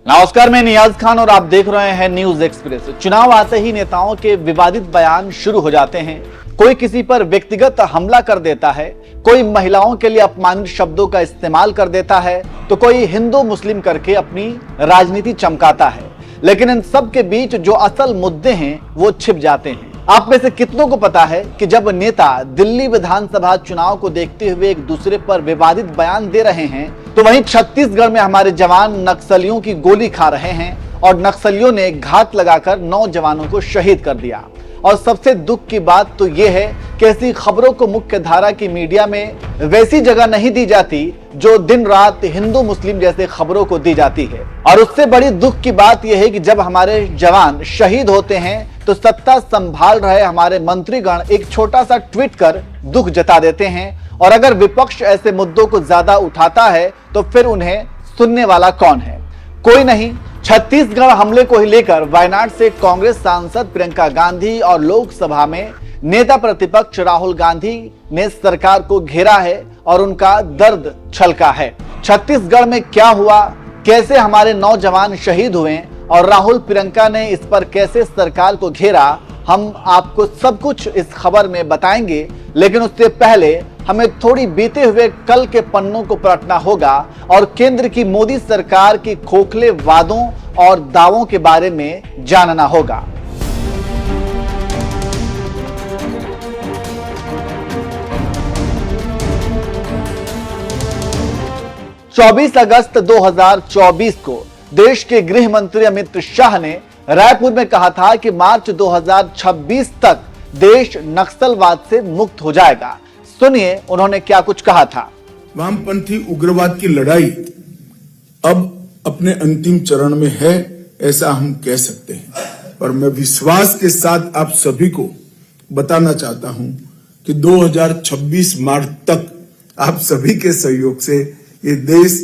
नमस्कार, मैं नियाज खान और आप देख रहे हैं न्यूज एक्सप्रेस। चुनाव आते ही नेताओं के विवादित बयान शुरू हो जाते हैं। कोई किसी पर व्यक्तिगत हमला कर देता है, कोई महिलाओं के लिए अपमानित शब्दों का इस्तेमाल कर देता है, तो कोई हिंदू मुस्लिम करके अपनी राजनीति चमकाता है। लेकिन इन सब के बीच जो असल मुद्दे हैं वो छिप जाते हैं। आप में से कितनों को पता है कि जब नेता दिल्ली विधानसभा चुनाव को देखते हुए एक दूसरे पर विवादित बयान दे रहे हैं, तो वहीं छत्तीसगढ़ में हमारे जवान नक्सलियों की गोली खा रहे हैं और नक्सलियों ने घात लगाकर 9 जवानों को शहीद कर दिया। और सबसे दुख की बात तो यह है कि ऐसी खबरों को मुख्य धारा की मीडिया में वैसी जगह नहीं दी जाती जो दिन रात हिंदू मुस्लिम जैसे खबरों को दी जाती है। और उससे बड़ी दुख की बात यह है कि जब हमारे जवान शहीद होते हैं तो सत्ता संभाल रहे हमारे मंत्रीगण एक छोटा सा ट्वीट कर दुख जता देते हैं। और अगर विपक्ष ऐसे मुद्दों को ज्यादा उठाता है तो फिर उन्हें सुनने वाला कौन है? कोई नहीं। छत्तीसगढ़ हमले को ही लेकर वायनाड से कांग्रेस सांसद प्रियंका गांधी और लोकसभा में नेता प्रतिपक्ष राहुल गांधी ने सरकार को घेरा है और उनका दर्द छलका है। छत्तीसगढ़ में क्या हुआ, कैसे हमारे नौजवान शहीद हुए और राहुल प्रियंका ने इस पर कैसे सरकार को घेरा, हम आपको सब कुछ इस खबर में बताएंगे। लेकिन उससे पहले हमें थोड़ी बीते हुए कल के पन्नों को पलटना होगा और केंद्र की मोदी सरकार की खोखले वादों और दावों के बारे में जानना होगा। चौबीस अगस्त 2024 को देश के गृह मंत्री अमित शाह ने रायपुर में कहा था कि मार्च 2026 तक देश नक्सलवाद से मुक्त हो जाएगा। सुनिए उन्होंने क्या कुछ कहा था। वामपंथी उग्रवाद की लड़ाई अब अपने अंतिम चरण में है, ऐसा हम कह सकते हैं। और मैं विश्वास के साथ आप सभी को बताना चाहता हूं कि 2026 मार्च तक आप सभी के सहयोग से ये देश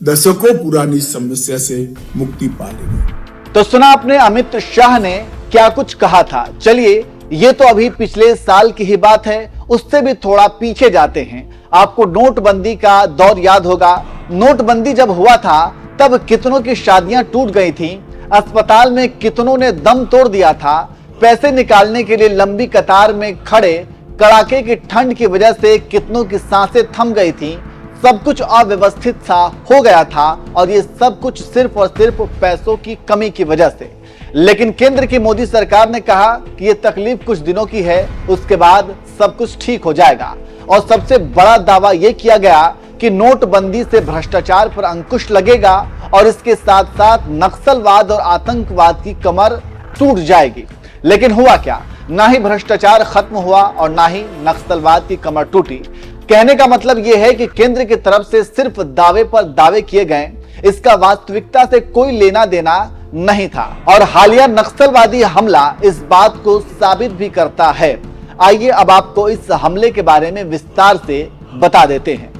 दशकों पुरानी समस्या से मुक्ति पा लेगा। तो सुना आपने अमित शाह ने क्या कुछ कहा था। चलिए, ये तो अभी पिछले साल की ही बात है, उससे भी थोड़ा पीछे जाते हैं। आपको नोटबंदी का दौर याद होगा। नोटबंदी जब हुआ था तब कितनों की शादियां टूट गई थी, अस्पताल में कितनों ने दम तोड़ दिया था, पैसे निकालने के लिए लंबी कतार में खड़े कड़ाके की ठंड की वजह से कितनों की सांसें थम गई थी। सब कुछ अव्यवस्थित सा हो गया था और ये सब कुछ सिर्फ और सिर्फ पैसों की कमी की वजह से। लेकिन केंद्र की मोदी सरकार ने कहा कि ये तकलीफ कुछ दिनों की है, उसके बाद सब कुछ ठीक हो जाएगा। और सबसे बड़ा दावा यह किया गया कि नोटबंदी से भ्रष्टाचार पर अंकुश लगेगा और इसके साथ साथ नक्सलवाद और आतंकवाद की कमर टूट जाएगी। लेकिन हुआ क्या? ना ही भ्रष्टाचार खत्म हुआ और ना ही नक्सलवाद की कमर टूटी। कहने का मतलब यह है कि केंद्र की तरफ से सिर्फ दावे पर दावे किए गए, इसका वास्तविकता से कोई लेना देना नहीं था। और हालिया नक्सलवादी हमला इस बात को साबित भी करता है। आइए अब आपको इस हमले के बारे में विस्तार से बता देते हैं।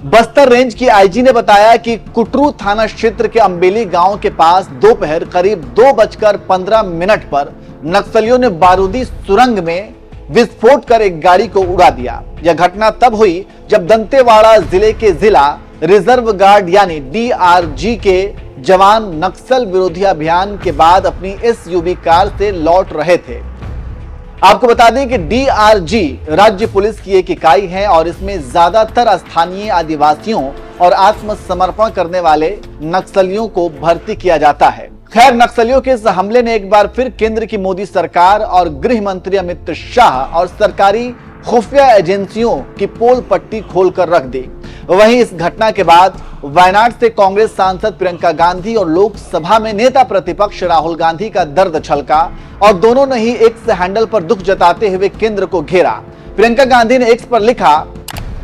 बस्तर रेंज की आईजी ने बताया कि कुटरू थाना क्षेत्र के अंबेली गांव के पास दोपहर करीब 2:15 पर नक्सलियों ने बारूदी सुरंग में विस्फोट कर एक गाड़ी को उड़ा दिया। यह घटना तब हुई जब दंतेवाड़ा जिले के जिला रिजर्व गार्ड यानी DRG के जवान नक्सल विरोधी अभियान के बाद अपनी SUV कार से लौट रहे थे। आपको बता दें कि DRG राज्य पुलिस की एक इकाई है और इसमें ज्यादातर स्थानीय आदिवासियों और आत्मसमर्पण करने वाले नक्सलियों को भर्ती किया जाता है। खैर, नक्सलियों के इस हमले ने एक बार फिर केंद्र की मोदी सरकार और गृह मंत्री अमित शाह और सरकारी खुफिया एजेंसियों की पोल पट्टी खोलकर रख दी। वहीं इस घटना के बाद वायनाड से कांग्रेस सांसद प्रियंका गांधी और लोकसभा में नेता प्रतिपक्ष राहुल गांधी का दर्द छलका और दोनों ने ही एक्स हैंडल पर दुख जताते हुए केंद्र को घेरा। प्रियंका गांधी ने एक्स पर लिखा,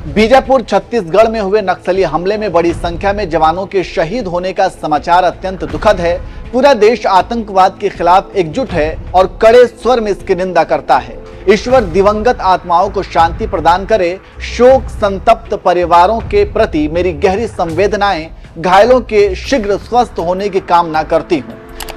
बीजापुर छत्तीसगढ़ में हुए नक्सली हमले में बड़ी संख्या में जवानों के शहीद होने का समाचार अत्यंत दुखद है। पूरा देश आतंकवाद के खिलाफ एकजुट है और कड़े स्वर में इसकी निंदा करता है। ईश्वर दिवंगत आत्माओं को शांति प्रदान करे। शोक संतप्त परिवारों के प्रति मेरी गहरी संवेदनाएं, घायलों के शीघ्र स्वस्थ होने की कामना करती हूं।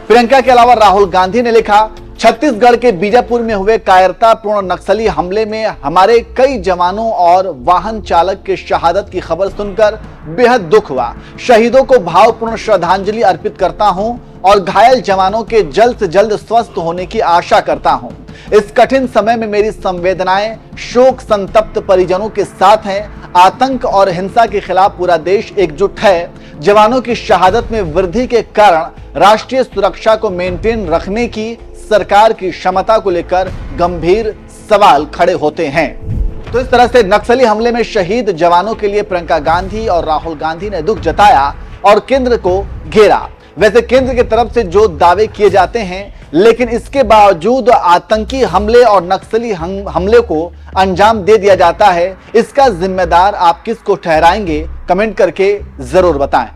प्रियंका के अलावा राहुल गांधी ने लिखा, छत्तीसगढ़ के बीजापुर में हुए कायरतापूर्ण नक्सली हमले में हमारे कई जवानों और वाहन चालक की शहादत की खबर सुनकर बेहद दुख हुआ। शहीदों को भावपूर्ण श्रद्धांजलि अर्पित करता हूं और घायल जवानों के जल्द से जल्द स्वस्थ होने की आशा करता हूं। इस कठिन समय में मेरी संवेदनाएं शोक संतप्त परिजनों के साथ हैं। आतंक और हिंसा के खिलाफ पूरा देश एकजुट है। जवानों की शहादत में वृद्धि के कारण राष्ट्रीय सुरक्षा को मेंटेन रखने की सरकार की क्षमता को लेकर गंभीर सवाल खड़े होते हैं। तो इस तरह से नक्सली हमले में शहीद जवानों के लिए प्रियंका गांधी और राहुल गांधी ने दुख जताया और केंद्र को घेरा। वैसे केंद्र की तरफ से जो दावे किए जाते हैं, लेकिन इसके बावजूद आतंकी हमले और नक्सली हमले को अंजाम दे दिया जाता है। इसका जिम्मेदार आप किसको ठहराएंगे? कमेंट करके जरूर बताएं।